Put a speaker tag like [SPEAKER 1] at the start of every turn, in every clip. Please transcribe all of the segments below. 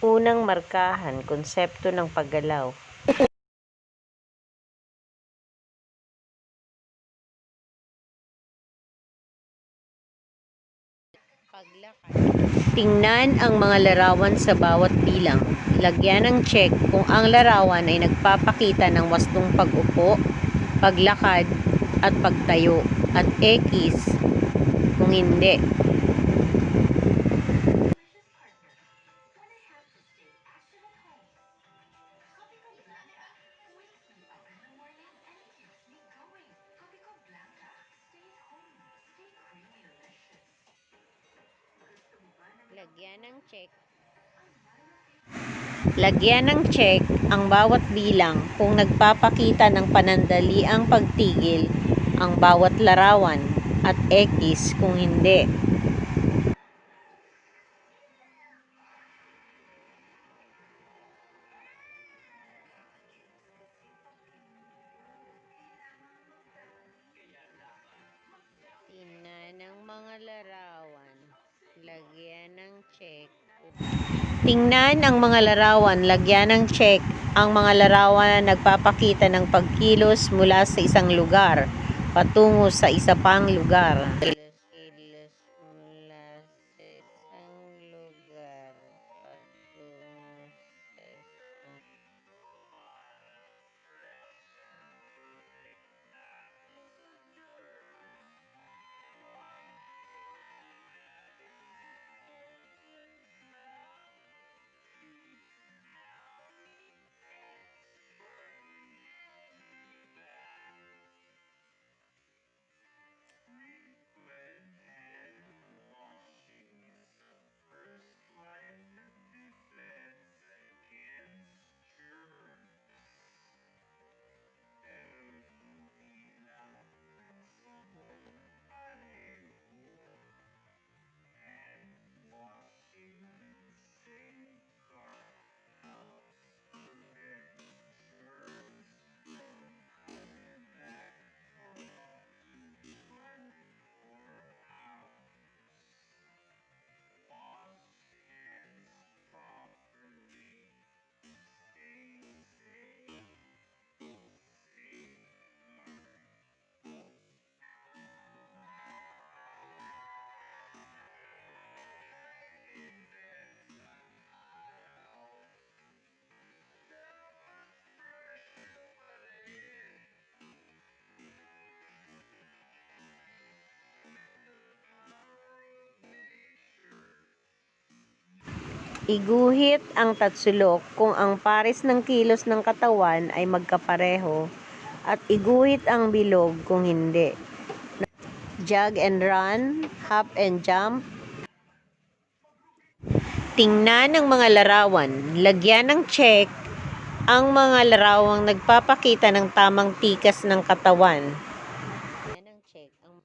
[SPEAKER 1] Unang markahan, konsepto ng paggalaw. Tingnan ang mga larawan sa bawat bilang. Lagyan ng check kung ang larawan ay nagpapakita ng wastong pag-upo, paglakad, at pagtayo, at X kung hindi. Lagyan ng check ang bawat bilang kung nagpapakita ng panandaliang pagtigil ang bawat larawan, at X kung hindi. Tingnan ang mga larawan. Lagyan ng check. Tingnan ang mga larawan. Lagyan ng check ang mga larawan na nagpapakita ng pagkilos mula sa isang lugar patungo sa isa pang lugar. Kilos mula sa isang lugar patungo sa isang. Iguhit ang tatsulok kung ang pares ng kilos ng katawan ay magkapareho, at iguhit ang bilog kung hindi. Jog and run, hop and jump. Tingnan ang mga larawan. Lagyan ng check ang mga larawang nagpapakita ng tamang tikas ng katawan. Lagyan ng check ang.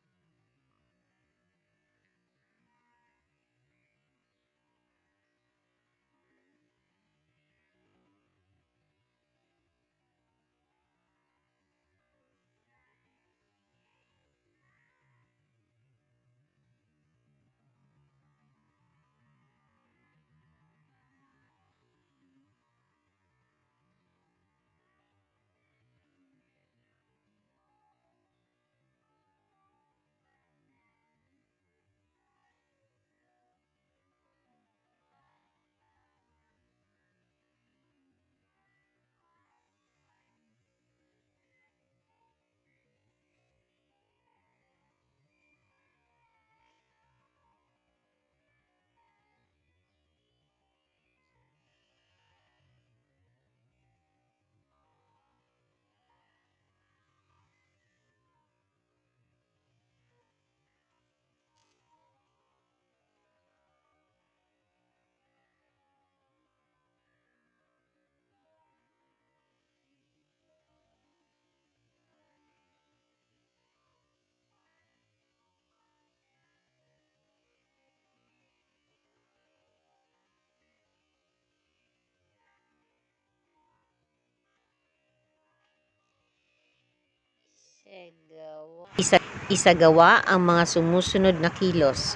[SPEAKER 1] Isagawa ang mga sumusunod na kilos.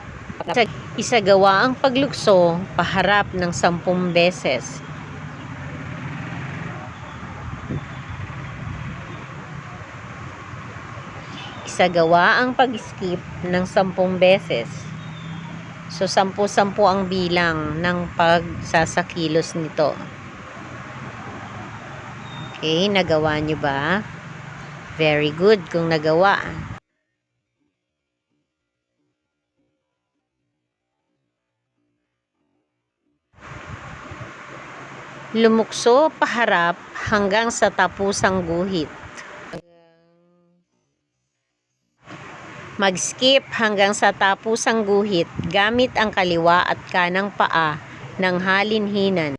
[SPEAKER 1] Isagawa ang paglukso paharap ng 10 beses. Isagawa ang pag-skip ng 10 beses. So, 10-10 ang bilang ng pagsasakilos nito. Okay, nagawa nyo ba? Very good kung nagawa. Lumukso paharap hanggang sa tapusang guhit. Mag-skip hanggang sa tapusang guhit gamit ang kaliwa at kanang paa ng halinhinan.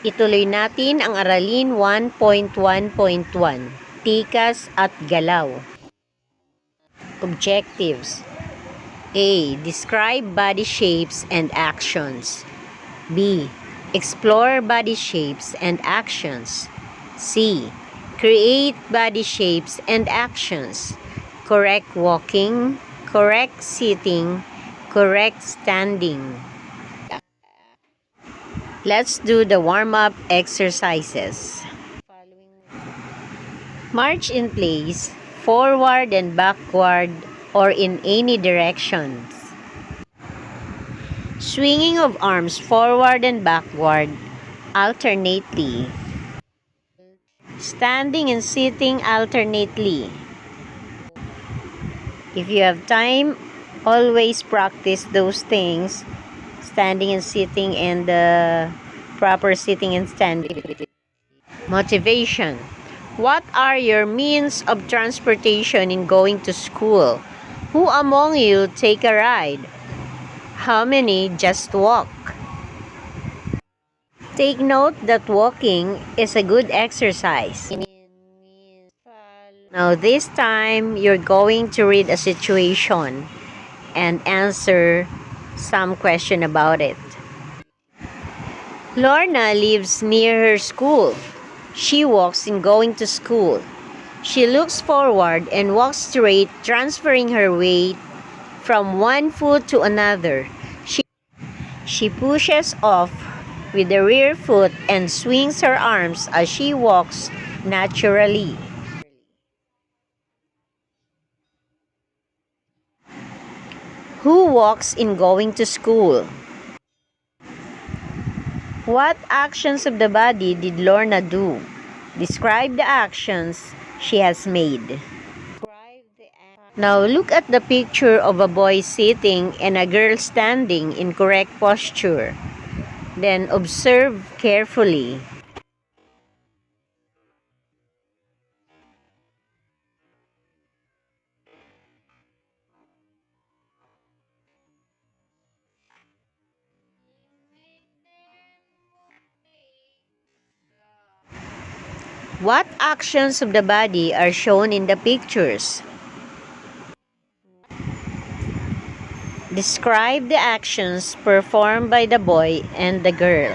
[SPEAKER 1] Ituloy natin ang aralin 1.1.1, tikas at galaw. Objectives. A. Describe body shapes and actions. B. Explore body shapes and actions. C. Create body shapes and actions. Correct walking, correct sitting, correct standing. Let's do the warm-up exercises. March in place, forward and backward, or in any directions. Swinging of arms forward and backward alternately. Standing and sitting alternately. If you have time, always practice those things. Standing and sitting and the proper sitting and standing. Motivation. What are your means of transportation in going to school? Who among you take a ride? How many just walk? Take note that walking is a good exercise. Now this time, you're going to read a situation and answer some question about it. Lorna lives near her school. She walks in going to school. She looks forward and walks straight, transferring her weight from one foot to another. She pushes off with the rear foot and swings her arms as she walks naturally. Who walks in going to school? What actions of the body did Lorna do? Describe the actions she has made. Now look at the picture of a boy sitting and a girl standing in correct posture. Then observe carefully. What actions of the body are shown in the pictures? Describe the actions performed by the boy and the girl.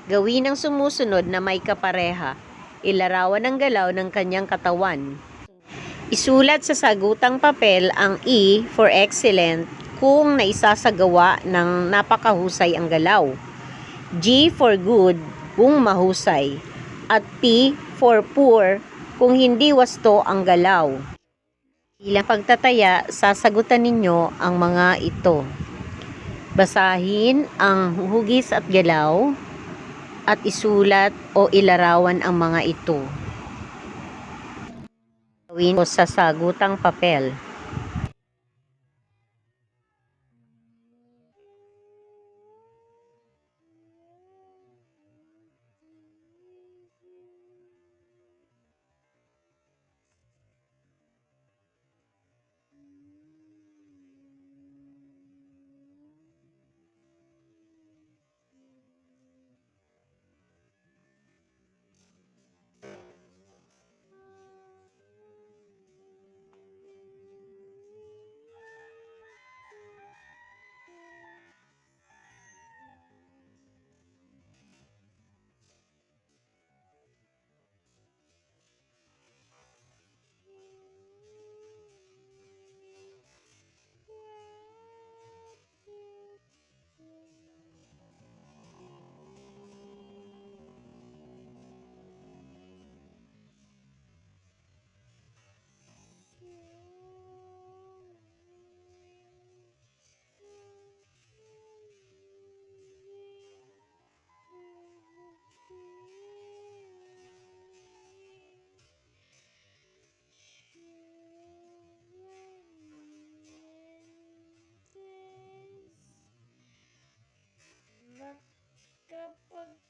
[SPEAKER 1] Gawin ang sumusunod na may kapareha. Ilarawan ang galaw ng kanyang katawan. Isulat sa sagutang papel ang E for excellent kung naisasagawa ng napakahusay ang galaw. G for good kung mahusay. At P for poor kung hindi wasto ang galaw. Bilang pagtataya, sasagutan ninyo ang mga ito. Basahin ang hugis at galaw at isulat o ilarawan ang mga ito. Gawin mo sa sagutang papel.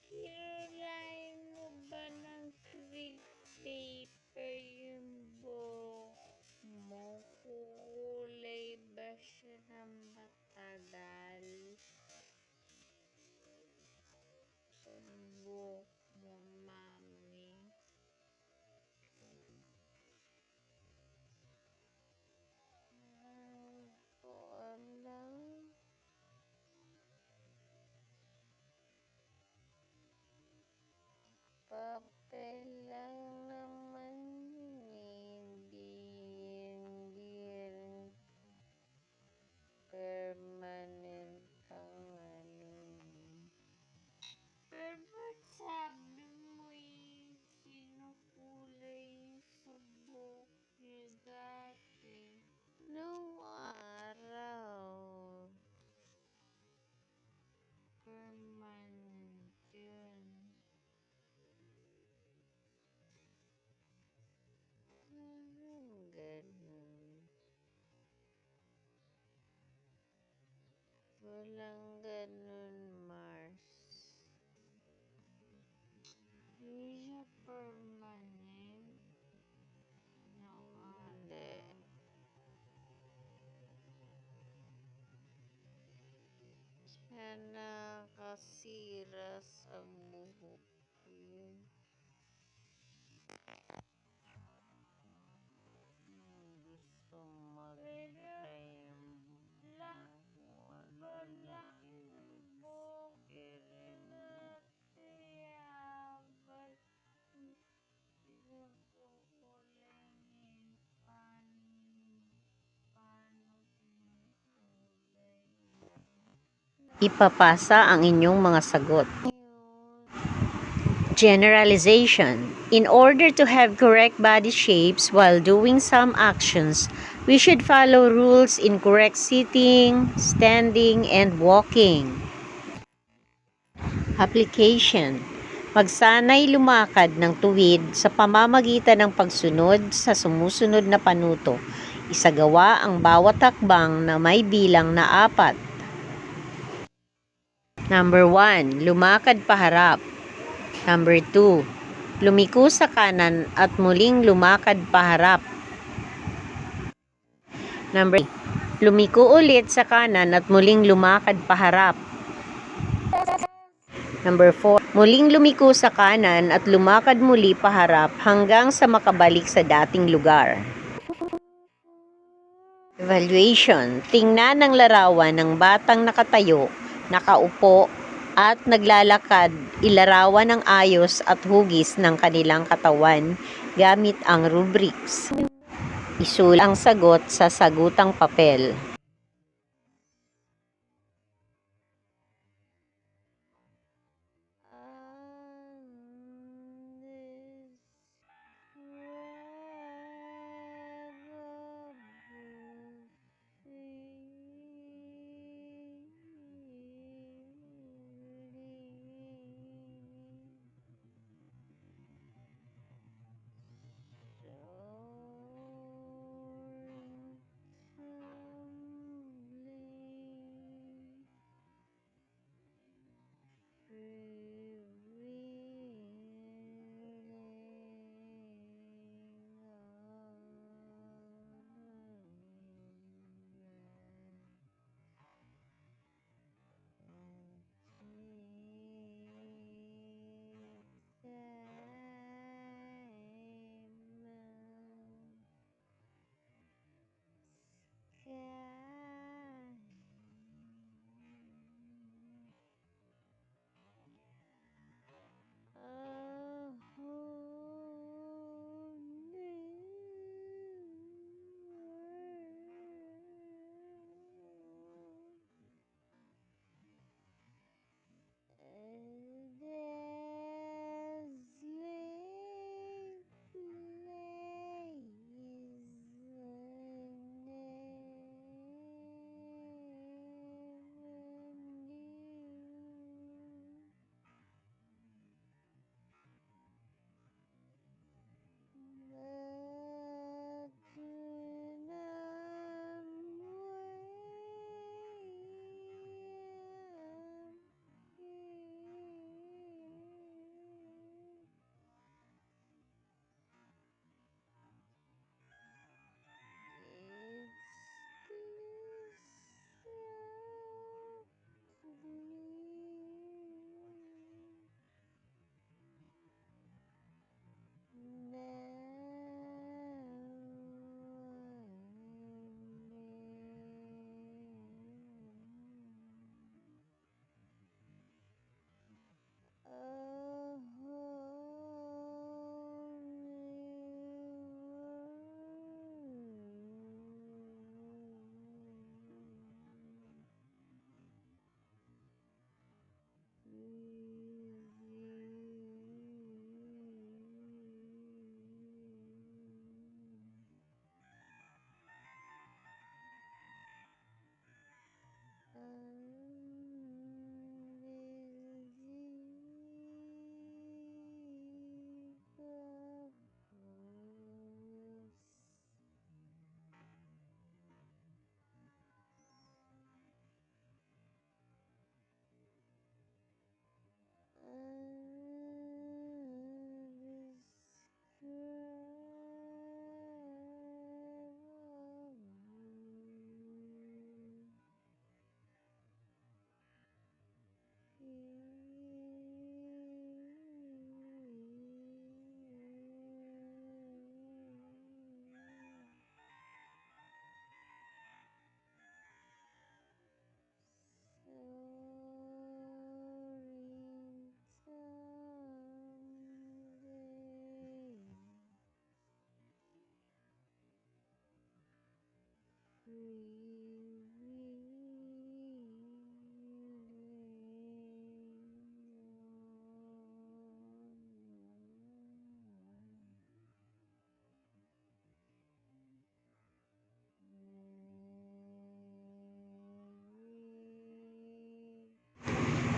[SPEAKER 1] Kinulayan mo ba ng cream paper yung buhok mo? Kukulay ba siya ng matagal? Buhok mo, mami. Ko alam. Papel lang naman yun, hindi rin permanent ang ano. Pero ba't sabi mo kinukulay sa buhok niya dati? Nung araw, permanent yun. Ganun. Walang ganun, Mars. Hindi siya permanent. Hindi. Siya nakasira sa buhok ko yun. Gusto mag-frame. Malaking buhok rin kaya ba't kinukulay niya? Paano kinukulay? Ipapasa ang inyong mga sagot. Generalization. In order to have correct body shapes while doing some actions, we should follow rules in correct sitting, standing, and walking. Application. Magsanay lumakad ng tuwid sa pamamagitan ng pagsunod sa sumusunod na panuto. Isagawa ang bawat hakbang na may bilang na 4. Number 1. Lumakad paharap. Number 2. Lumiko sa kanan at muling lumakad paharap. Number 3. Lumiko ulit sa kanan at muling lumakad paharap. Number 4. Muling lumiko sa kanan at lumakad muli paharap hanggang sa makabalik sa dating lugar. Evaluation. Tingnan ang larawan ng batang nakatayo, nakaupo, at naglalakad. Ilarawan ng ayos at hugis ng kanilang katawan gamit ang rubrics. Isulat ang sagot sa sagutang papel.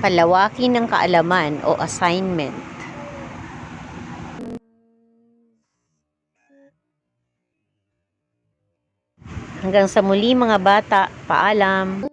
[SPEAKER 1] Palawakin ng kaalaman o assignment. Hanggang sa muli mga bata, paalam!